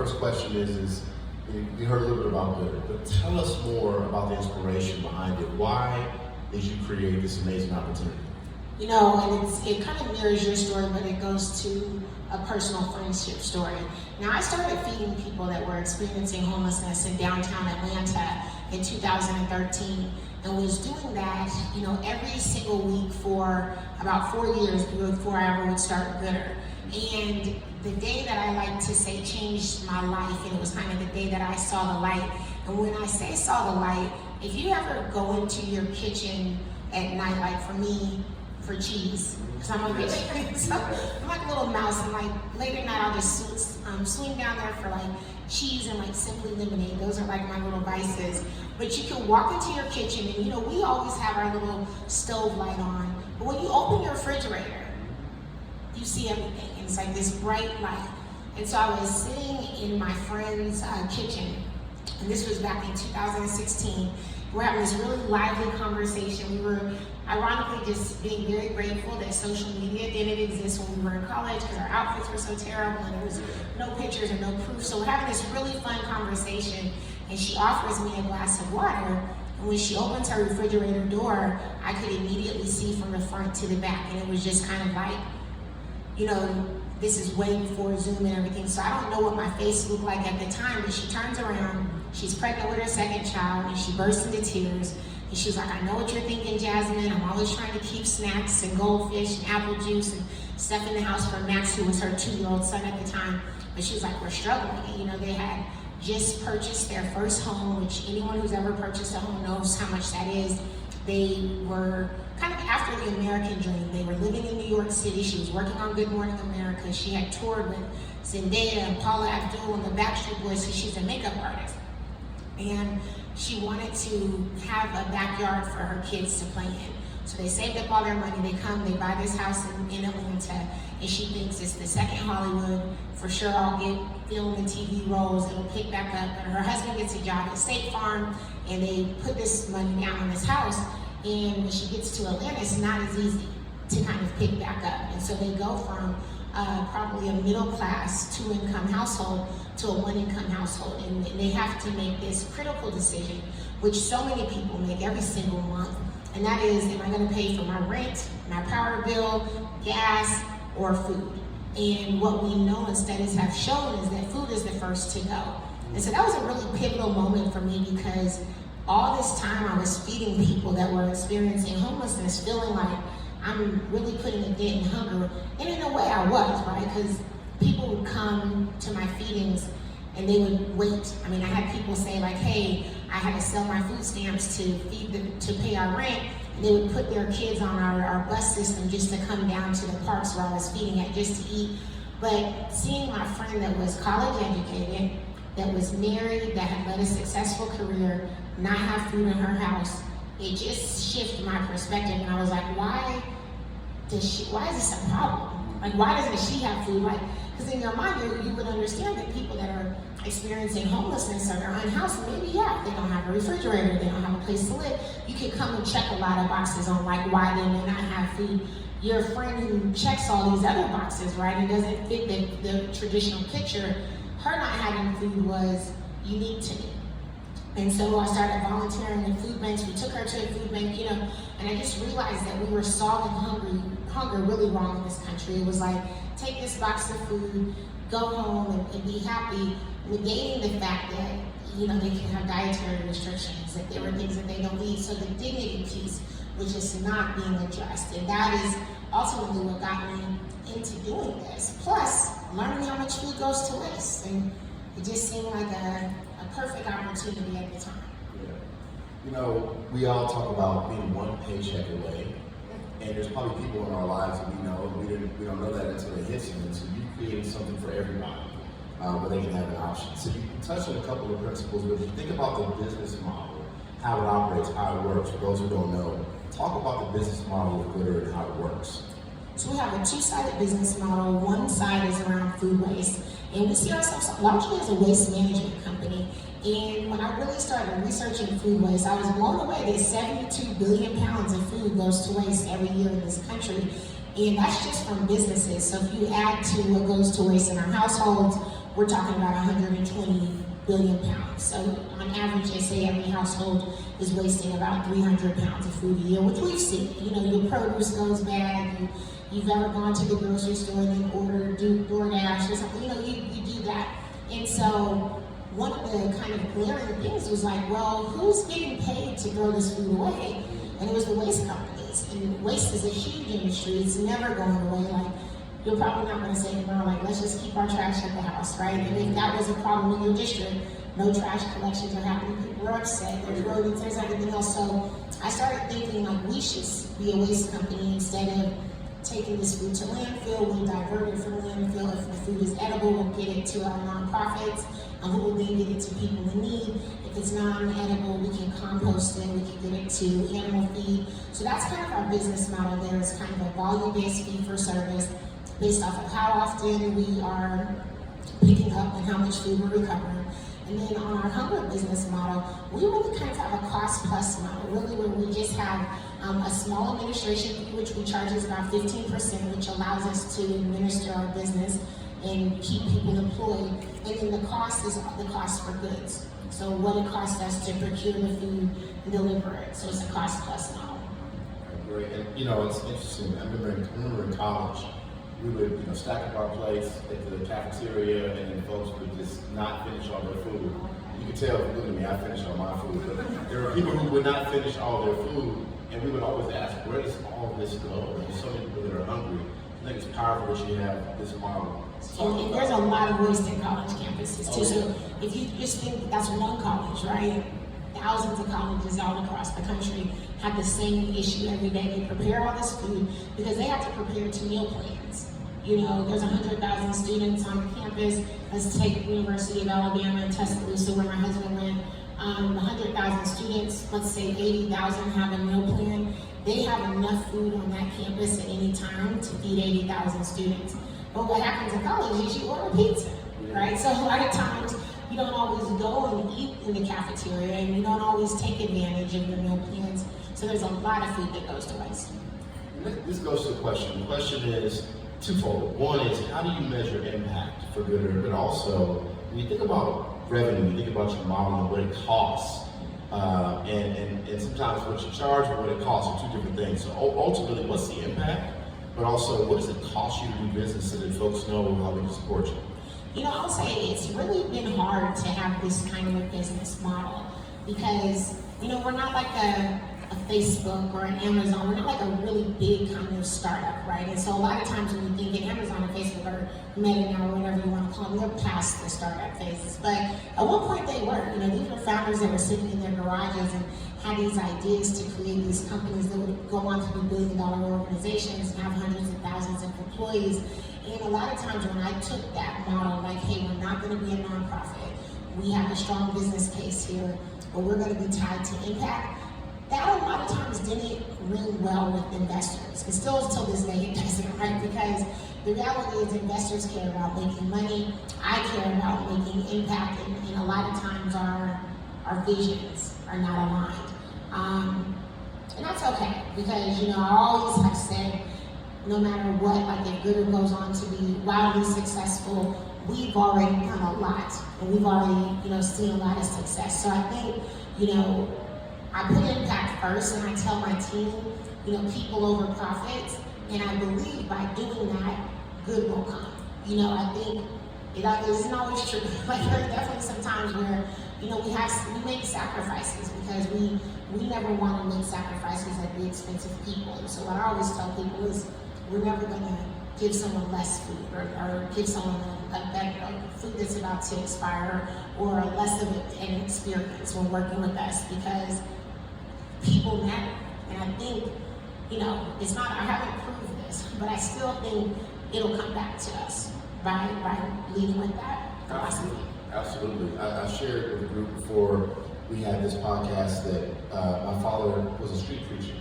first question is you heard a little bit about Goodr, but tell us more about the inspiration behind it. Why did you create this amazing opportunity? You know, and it kind of mirrors your story, but it goes to a personal friendship story. Now, I started feeding people that were experiencing homelessness in downtown Atlanta in 2013, and was doing that, you know, every single week for about 4 years before I ever would start Goodr. And the day that I like to say changed my life, and it was kind of the day that I saw the light. And when I say saw the light, if you ever go into your kitchen at night, like for me, for cheese, because I'm a vegetarian, so I'm like a little mouse, and like late at night I'll just swing down there for like cheese and like Simply Lemonade. Those are like my little vices. But you can walk into your kitchen, and you know, we always have our little stove light on, but when you open your refrigerator, you see everything. And it's like this bright light. And so I was sitting in my friend's kitchen, and this was back in 2016. We're having this really lively conversation. We were ironically just being very grateful that social media didn't exist when we were in college, because our outfits were so terrible and there was no pictures and no proof. So we're having this really fun conversation, and she offers me a glass of water. And when she opens her refrigerator door, I could immediately see from the front to the back. And it was just kind of like, you know, this is way before Zoom and everything, so I don't know what my face looked like at the time, but she turns around, she's pregnant with her second child, and she bursts into tears, and she's like, I know what you're thinking, Jasmine, I'm always trying to keep snacks and goldfish and apple juice and stuff in the house for Max, who was her 2-year-old son at the time, but she was like, we're struggling. And, you know, they had just purchased their first home, which anyone who's ever purchased a home knows how much that is. They were kind of after the American dream. They were living in New York City. She was working on Good Morning America. She had toured with Zendaya and Paula Abdul and the Backstreet Boys, so she's a makeup artist. And she wanted to have a backyard for her kids to play in. So they saved up all their money, they come, they buy this house in Atlanta, and she thinks it's the second Hollywood. For sure I'll get film and TV roles, it'll pick back up. And her husband gets a job at State Farm, and they put this money down on this house. And when she gets to Atlanta, it's not as easy to kind of pick back up. And so they go from probably a middle-class 2-income household to a 1-income household. And they have to make this critical decision, which so many people make every single month. And that is, am I gonna pay for my rent, my power bill, gas, or food? And what we know and studies have shown is that food is the first to go. And so that was a really pivotal moment for me, because all this time I was feeding people that were experiencing homelessness, feeling like I'm really putting a dent in hunger. And in a way I was, right? Because people would come to my feedings and they would wait. I mean, I had people say like, hey, I had to sell my food stamps to feed them, to pay our rent. And they would put their kids on our bus system just to come down to the parks where I was feeding at, just to eat. But seeing my friend that was college educated, that was married, that had led a successful career, not have food in her house, it just shifted my perspective. And I was like, why is this a problem? Like, why doesn't she have food? Like, because in your mind, you would understand that people that are experiencing homelessness or they're unhoused, maybe, yeah, they don't have a refrigerator, they don't have a place to live. You could come and check a lot of boxes on like why they may not have food. Your friend who checks all these other boxes, right, and doesn't fit the traditional picture, her not having food was unique to me. And so I started volunteering in food banks. We took her to a food bank, you know, and I just realized that we were solving hunger really wrong in this country. It was like, take this box of food, go home and be happy, negating the fact that, you know, they can have dietary restrictions, that there were things that they don't eat. So the dignity piece was just not being addressed. And that is ultimately what got me into doing this. Plus, learning how much food goes to waste. And it just seemed like a perfect opportunity at the time. Yeah. You know, we all talk about being one paycheck away, and there's probably people in our lives that we know, we don't know that until it hits them. And so you created something for everybody, where they can have an option. So you touched on a couple of principles, but if you think about the business model, how it operates, how it works, for those who don't know, talk about the business model of Goodr and how it works. So we have a two-sided business model. One side is around food waste, and we see ourselves largely as a waste management company. And when I really started researching food waste, I was blown away that 72 billion pounds of food goes to waste every year in this country. And that's just from businesses. So if you add to what goes to waste in our households, we're talking about 120 billion pounds. So on average, they say every household is wasting about 300 pounds of food a year, which we've seen. You know, your produce goes bad, you've ever gone to the grocery store and then ordered DoorDash or something, you know, you do that. And so one of the kind of glaring things was like, well, who's getting paid to throw this food away? And it was the waste companies. And waste is a huge industry, it's never going away. Like, you're probably not going to say tomorrow, like, let's just keep our trash at the house, right? And if that was a problem in your district, no trash collections are happening, people are upset, there's rodents, there's everything else. So I started thinking, like, we should be a waste company instead of taking this food to landfill. We divert it from landfill. If the food is edible, we'll get it to our nonprofits, who will then get it to people in need. If it's non-edible, we can compost it, we can get it to animal feed. So that's kind of our business model there. It's kind of a volume-based fee for service, based off of how often we are picking up and how much food we're recovering. And then on our hunger business model, we really kind of have a cost plus model, really where we just have a small administration fee, which we charge is about 15%, which allows us to administer our business and keep people employed. And then the cost is the cost for goods. So what it costs us to procure the food and deliver it. So it's a cost plus model. Great. And you know, it's interesting. I remember in college, we would stack up our plates at the cafeteria, and then folks would just not finish all their food. You could tell, look at me, I finished all my food. But there were people who would not finish all their food, and we would always ask, where does all this go? There's so many people that are hungry. I think it's powerful that you have this model. And there's a lot of waste in college campuses too. So if you just think that's one college, right? Thousands of colleges all across the country have the same issue every day. They prepare all this food because they have to prepare 2 meal plans. You know, there's 100,000 students on campus. Let's take University of Alabama and Tuscaloosa, where my husband went. 100,000 students, let's say 80,000 have a meal plan. They have enough food on that campus at any time to feed 80,000 students. But what happens in college is you order pizza, right? So a lot of times you don't always go and eat in the cafeteria, and you don't always take advantage of the meal plans. So there's a lot of food that goes to waste. This goes to the question. The question is twofold. One is, how do you measure impact for Goodr? But also, when you think about revenue, you think about your model and what it costs, and sometimes what you charge and what it costs are 2 different things. So ultimately, what's the impact? But also, what does it cost you to do business so that folks know how they can support you? You know, I'll say it's really been hard to have this kind of a business model because, you know, we're not like a Facebook or an Amazon. We're not like a really big kind of startup, right? And so a lot of times when you think of Amazon or Facebook or Meta now or whatever you want to call them, they're past the startup phases. But at one point they were. You know, these were founders that were sitting in their garages and had these ideas to create these companies that would go on to be billion-dollar organizations and have hundreds of thousands of employees. And a lot of times when I took that model, like, hey, we're not going to be a nonprofit, we have a strong business case here, but we're going to be tied to impact, that a lot of times didn't ring well with investors. And still till this day it doesn't, right? Because the reality is investors care about making money, I care about making impact, and a lot of times our visions are not aligned. And that's okay, because, you know, I always have said, no matter what, like if Goodr goes on to be wildly successful, we've already done a lot, and we've already, you know, seen a lot of success. So I think, you know, I put impact first, and I tell my team, you know, people over profits, and I believe by doing that, good will come. You know, I think it isn't always true. Like, there are definitely some times where, you know, we make sacrifices because we never want to make sacrifices at the expense of people. And so what I always tell people is, we're never going to give someone less food or give someone a food that's about to expire or less of an experience when working with us, because people matter. And I think, you know, it's not, I haven't proved this, but I still think it'll come back to us by leading with that philosophy. Absolutely. I shared with the group before we had this podcast that my father was a street preacher.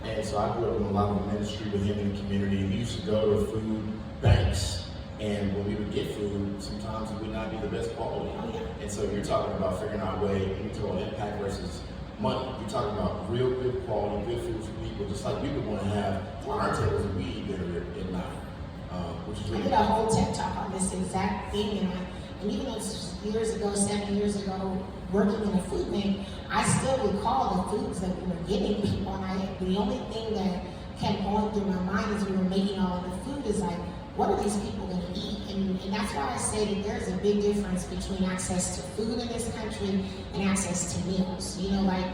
And so I grew up in a lot of ministry with him in the community. We used to go to food banks, and when we would get food, sometimes it would not be the best quality. And so you're talking about figuring out a way, you're talking about impact versus money. You're talking about real good quality, good food for people, just like we would want to have on our tables and we eat dinner at night, which is I really did a whole TED talk on this exact thing, and And even though it's years ago, 7 years ago, working in a food bank, I still recall the foods that we were giving people. And the only thing that kept going through my mind as we were making all of the food is like, what are these people going to eat? And that's why I say that there's a big difference between access to food in this country and access to meals. You know, like,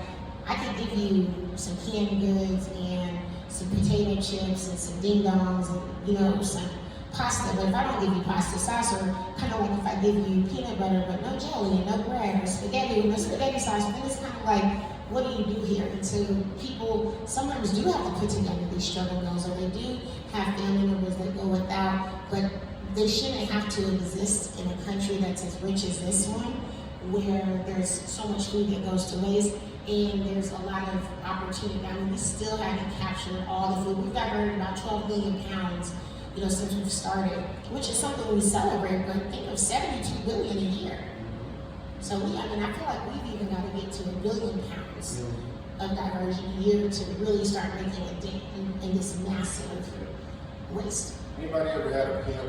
I could give you some canned goods and some potato chips and some ding-dongs and, you know, some pasta, but if I don't give you pasta sauce, or kind of like if I give you peanut butter but no jelly and no bread, or spaghetti with no spaghetti sauce, then it's kind of like, what do you do here? And so people sometimes do have to put together these struggle meals, or they do have family members that go without, but they shouldn't have to exist in a country that's as rich as this one, where there's so much food that goes to waste, and there's a lot of opportunity. I mean, we still haven't captured all the food. We've diverted about 12 billion pounds, you know, since we've started, which is something we celebrate, but think of 72 billion a year. So I feel like we've even got to get to 1 billion pounds of diversion a year to really start making a dent in this massive waste. Anybody ever had a peanut